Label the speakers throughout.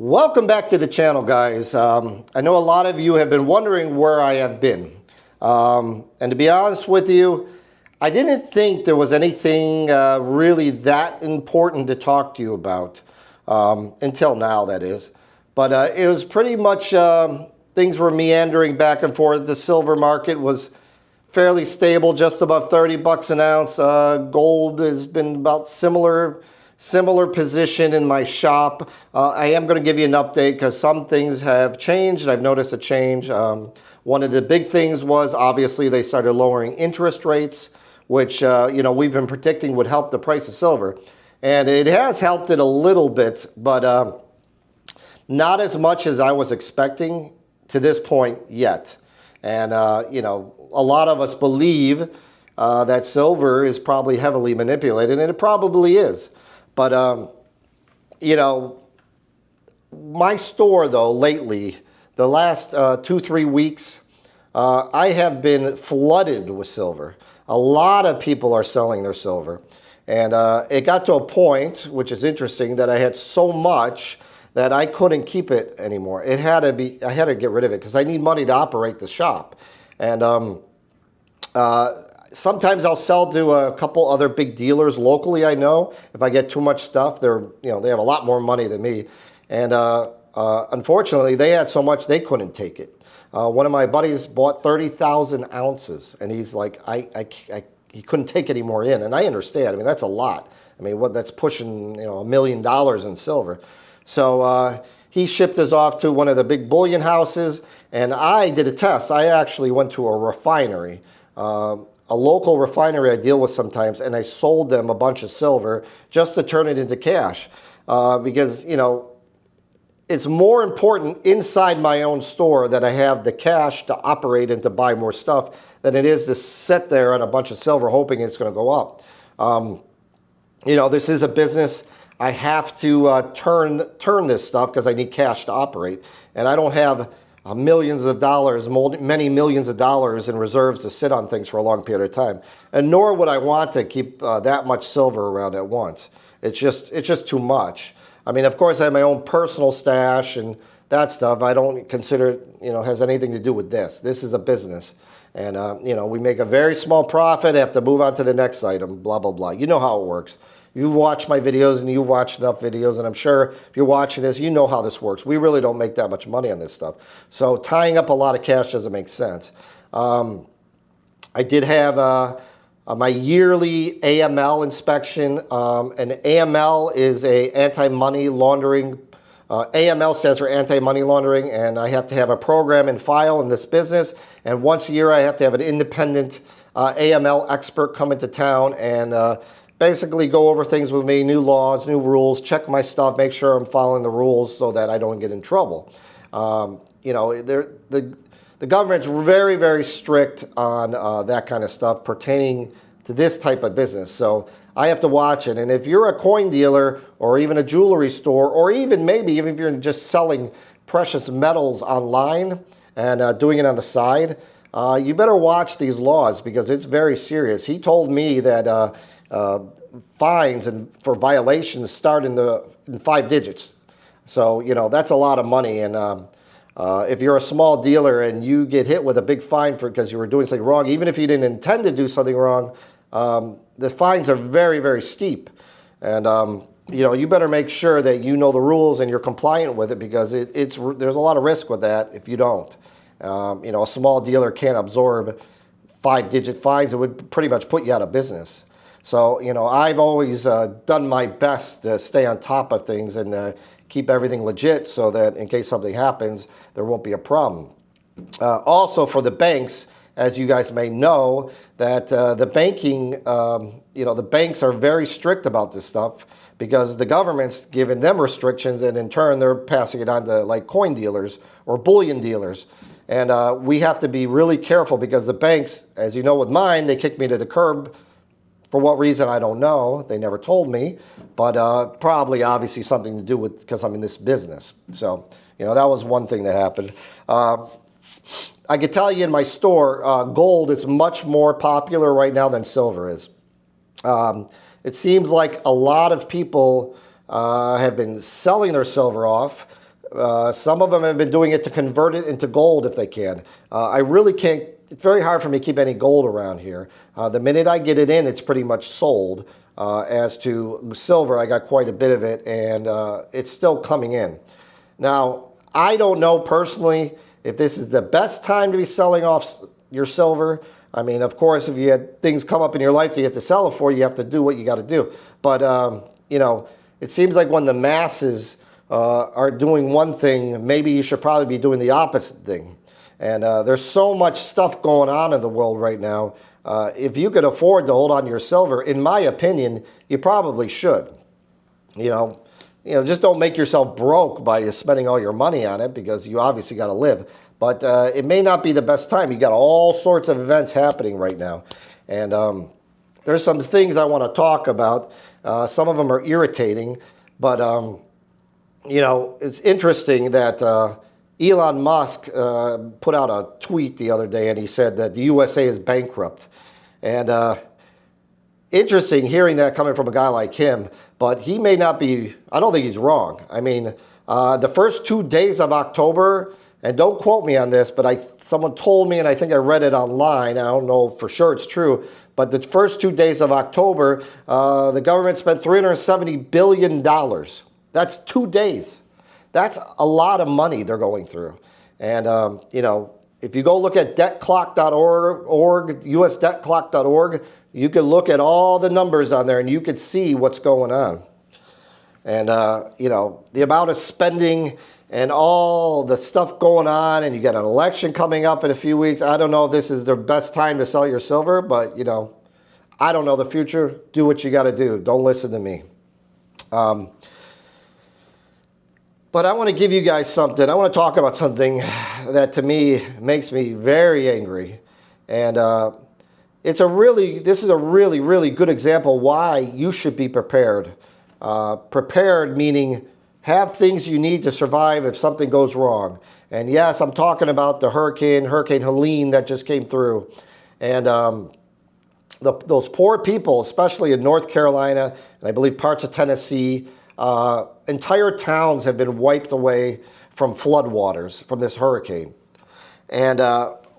Speaker 1: Welcome back to the channel, guys. I know a lot of you have been wondering where I have been. And to be honest with you, I didn't think there was anything really that important to talk to you about, until now, that is. But it was pretty much, things were meandering back and forth. The silver market was fairly stable, just above 30 bucks an ounce. Gold has been about similar position in my shop. I am going to give you an update because some things have changed. I've noticed a change. One of the big things was obviously they started lowering interest rates, which we've been predicting would help the price of silver, and it has helped it a little bit, but not as much as I was expecting to this point yet. And a lot of us believe that silver is probably heavily manipulated, and it probably is. But, my store, though, lately, the last 2-3 weeks, I have been flooded with silver. A lot of people are selling their silver. And it got to a point, which is interesting, that I had so much that I couldn't keep it anymore. I had to get rid of it because I need money to operate the shop. And sometimes I'll sell to a couple other big dealers locally. I know if I get too much stuff, they have a lot more money than me, and unfortunately, they had so much they couldn't take it. One of my buddies bought 30,000 ounces, and he's like, he couldn't take any more in, and I understand. I mean, that's a lot. I mean, that's pushing $1 million in silver. So he shipped us off to one of the big bullion houses, and I did a test. I actually went to a refinery. A local refinery I deal with sometimes, and I sold them a bunch of silver just to turn it into cash, because it's more important inside my own store that I have the cash to operate and to buy more stuff than it is to sit there on a bunch of silver hoping it's going to go up. This is a business. I have to turn this stuff because I need cash to operate, and I don't have millions of dollars, many millions of dollars in reserves to sit on things for a long period of time. And nor would I want to keep that much silver around at once. It's just too much. I mean, of course, I have my own personal stash and that stuff. I don't consider has anything to do with this. This is a business. And, we make a very small profit, have to move on to the next item, blah, blah, blah. You know how it works. You've watched my videos, and you've watched enough videos, and I'm sure if you're watching this, you know how this works. We really don't make that much money on this stuff. So tying up a lot of cash doesn't make sense. I did have my yearly AML inspection. And AML is a anti-money laundering. AML stands for anti-money laundering, and I have to have a program and file in this business. And once a year, I have to have an independent AML expert come into town and basically go over things with me, new laws, new rules, check my stuff, make sure I'm following the rules so that I don't get in trouble. The government's very, very strict on that kind of stuff pertaining to this type of business. So I have to watch it. And if you're a coin dealer or even a jewelry store, or even maybe even if you're just selling precious metals online and doing it on the side, you better watch these laws because it's very serious. He told me that fines and for violations start in 5 digits. So, that's a lot of money. And if you're a small dealer and you get hit with a big fine because you were doing something wrong, even if you didn't intend to do something wrong, the fines are very, very steep. And, you better make sure that you know the rules and you're compliant with it because there's a lot of risk with that if you don't. A small dealer can't absorb 5-digit fines. It would pretty much put you out of business. So, I've always done my best to stay on top of things and keep everything legit so that in case something happens, there won't be a problem. Also for the banks, as you guys may know, that the banks are very strict about this stuff because the government's giving them restrictions, and in turn, they're passing it on to like coin dealers or bullion dealers. And we have to be really careful because the banks, as you know with mine, they kicked me to the curb. For what reason, I don't know. They never told me, but probably obviously something to do with because I'm in this business. So, that was one thing that happened. I could tell you in my store, gold is much more popular right now than silver is. It seems like a lot of people have been selling their silver off Some of them have been doing it to convert it into gold if they can. I really can't, it's very hard for me to keep any gold around here. The minute I get it in, it's pretty much sold. As to silver, I got quite a bit of it, and it's still coming in. Now, I don't know personally if this is the best time to be selling off your silver. I mean, of course, if you had things come up in your life that you have to sell it for, you have to do what you got to do. But, you know, it seems like when the masses are doing one thing, maybe you should probably be doing the opposite thing. And there's so much stuff going on in the world right now. If you could afford to hold on to your silver, in my opinion, you probably should. You know, just don't make yourself broke by spending all your money on it, because you obviously got to live. But it may not be the best time. You got all sorts of events happening right now. And there's some things I want to talk about. Some of them are irritating. But, you know, it's interesting that Elon Musk put out a tweet the other day, and he said that the USA is bankrupt. And interesting hearing that coming from a guy like him, but he may not be, I don't think he's wrong. I mean, the first 2 days of October, and don't quote me on this, but someone told me, and I think I read it online, I don't know for sure it's true, but the first 2 days of October, the government spent $370 billion. That's 2 days. That's a lot of money they're going through. And, you know, if you go look at debtclock.org, usdebtclock.org, you can look at all the numbers on there and you can see what's going on. And, you know, the amount of spending and all the stuff going on, and you got an election coming up in a few weeks. I don't know if this is the best time to sell your silver, but, you know, I don't know the future. Do what you got to do. Don't listen to me. But I want to give you guys something. I want to talk about something that to me makes me very angry. And this is a really, really good example why you should be prepared. Prepared meaning have things you need to survive if something goes wrong. And yes, I'm talking about the Hurricane Helene that just came through. And those poor people, especially in North Carolina, and I believe parts of Tennessee, entire towns have been wiped away from floodwaters from this hurricane. And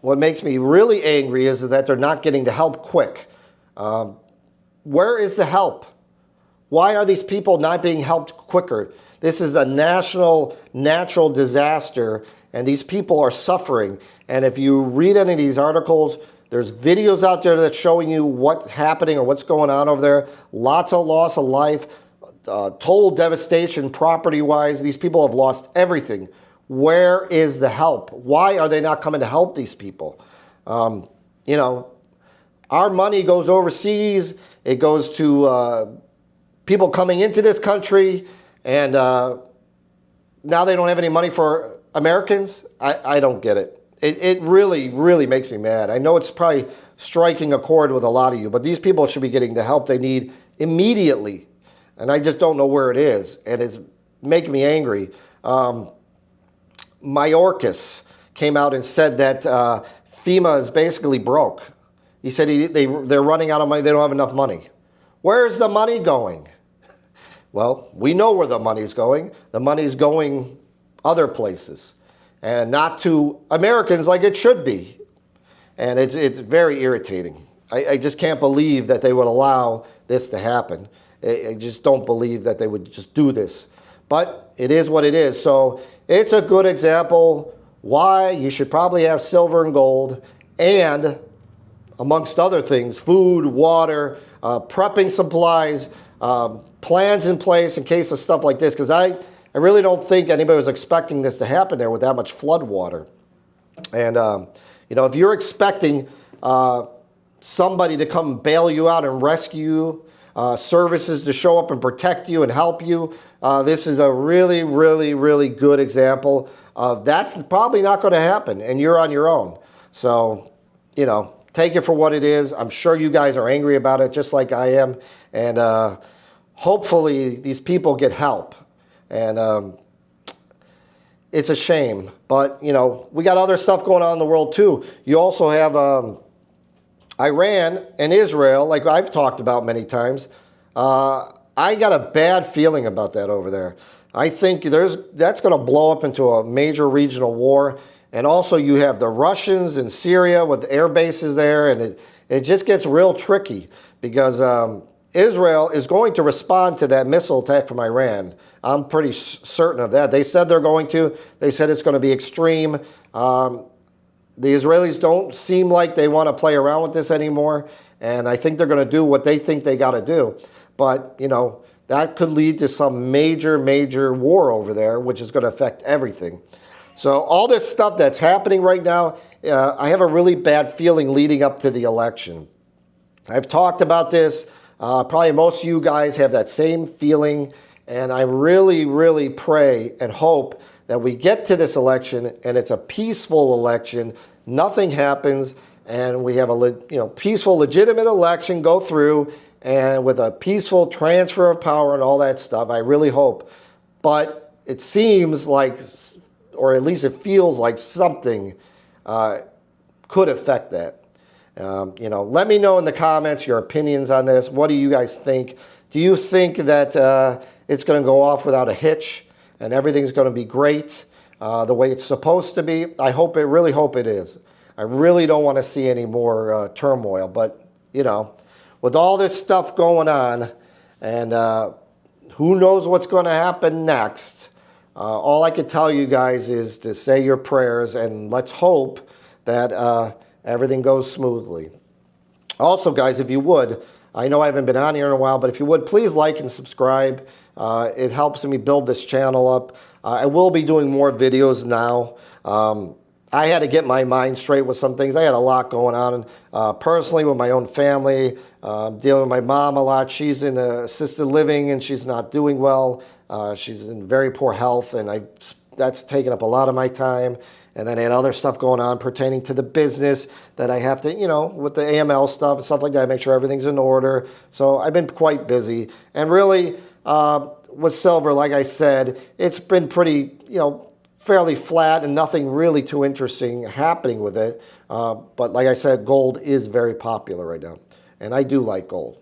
Speaker 1: what makes me really angry is that they're not getting the help quick. Where is the help? Why are these people not being helped quicker? This is a national natural disaster, and these people are suffering. And if you read any of these articles, there's videos out there that's showing you what's happening or what's going on over there. Lots of loss of life. Total devastation property-wise. These people have lost everything. Where is the help? Why are they not coming to help these people? You know, our money goes overseas. It goes to people coming into this country, and now they don't have any money for Americans. I don't get it. It really, really makes me mad. I know it's probably striking a chord with a lot of you, but these people should be getting the help they need immediately. And I just don't know where it is, and it's making me angry. Mayorkas came out and said that FEMA is basically broke. He said they're running out of money. They don't have enough money. Where's the money going? Well, we know where the money's going. The money's going other places, and not to Americans like it should be. And it's very irritating. I just can't believe that they would allow this to happen. I just don't believe that they would just do this. But it is what it is. So it's a good example why you should probably have silver and gold, and amongst other things, food, water, prepping supplies, plans in place in case of stuff like this. Because I really don't think anybody was expecting this to happen there with that much flood water. And, you know, if you're expecting somebody to come bail you out and rescue you, services to show up and protect you and help you, this is a really, really, really good example of that's probably not going to happen, and you're on your own. So, you know, take it for what it is. I'm sure you guys are angry about it just like I am, and hopefully these people get help. And it's a shame, but, you know, we got other stuff going on in the world too. You also have Iran and Israel, like I've talked about many times. I got a bad feeling about that over there. I think that's going to blow up into a major regional war. And also you have the Russians in Syria with air bases there, and it just gets real tricky because Israel is going to respond to that missile attack from Iran. I'm pretty certain of that. They said they're going to. They said it's going to be extreme. The Israelis don't seem like they want to play around with this anymore, and I think they're going to do what they think they got to do. But, you know, that could lead to some major, major war over there, which is going to affect everything. So all this stuff that's happening right now, I have a really bad feeling leading up to the election. I've talked about this. Probably most of you guys have that same feeling, and I really, really pray and hope that we get to this election and it's a peaceful election, nothing happens, and we have a peaceful, legitimate election go through, and with a peaceful transfer of power and all that stuff. I really hope. But it seems like, or at least it feels like something could affect that. Let me know in the comments your opinions on this. What do you guys think? Do you think that it's going to go off without a hitch and everything's going to be great the way it's supposed to be? I really hope it is. I really don't want to see any more turmoil. But, with all this stuff going on, and who knows what's going to happen next, all I can tell you guys is to say your prayers, and let's hope that everything goes smoothly. Also, guys, if you would, I know I haven't been on here in a while, but if you would, please like and subscribe. It helps me build this channel up. I will be doing more videos now. I had to get my mind straight with some things. I had a lot going on personally with my own family, dealing with my mom a lot. She's in assisted living and she's not doing well. She's in very poor health, and that's taken up a lot of my time. And then I had other stuff going on pertaining to the business that I have to, with the AML stuff and stuff like that, make sure everything's in order. So I've been quite busy. And really, with silver, like I said, it's been pretty, fairly flat and nothing really too interesting happening with it. But like I said, gold is very popular right now. And I do like gold.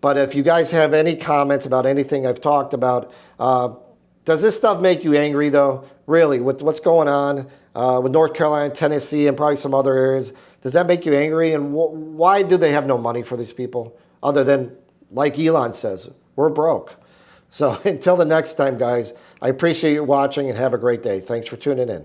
Speaker 1: But if you guys have any comments about anything I've talked about, does this stuff make you angry, though? Really, with what's going on with North Carolina, Tennessee, and probably some other areas, does that make you angry? And why do they have no money for these people? Other than, like Elon says, we're broke. So until the next time, guys, I appreciate you watching and have a great day. Thanks for tuning in.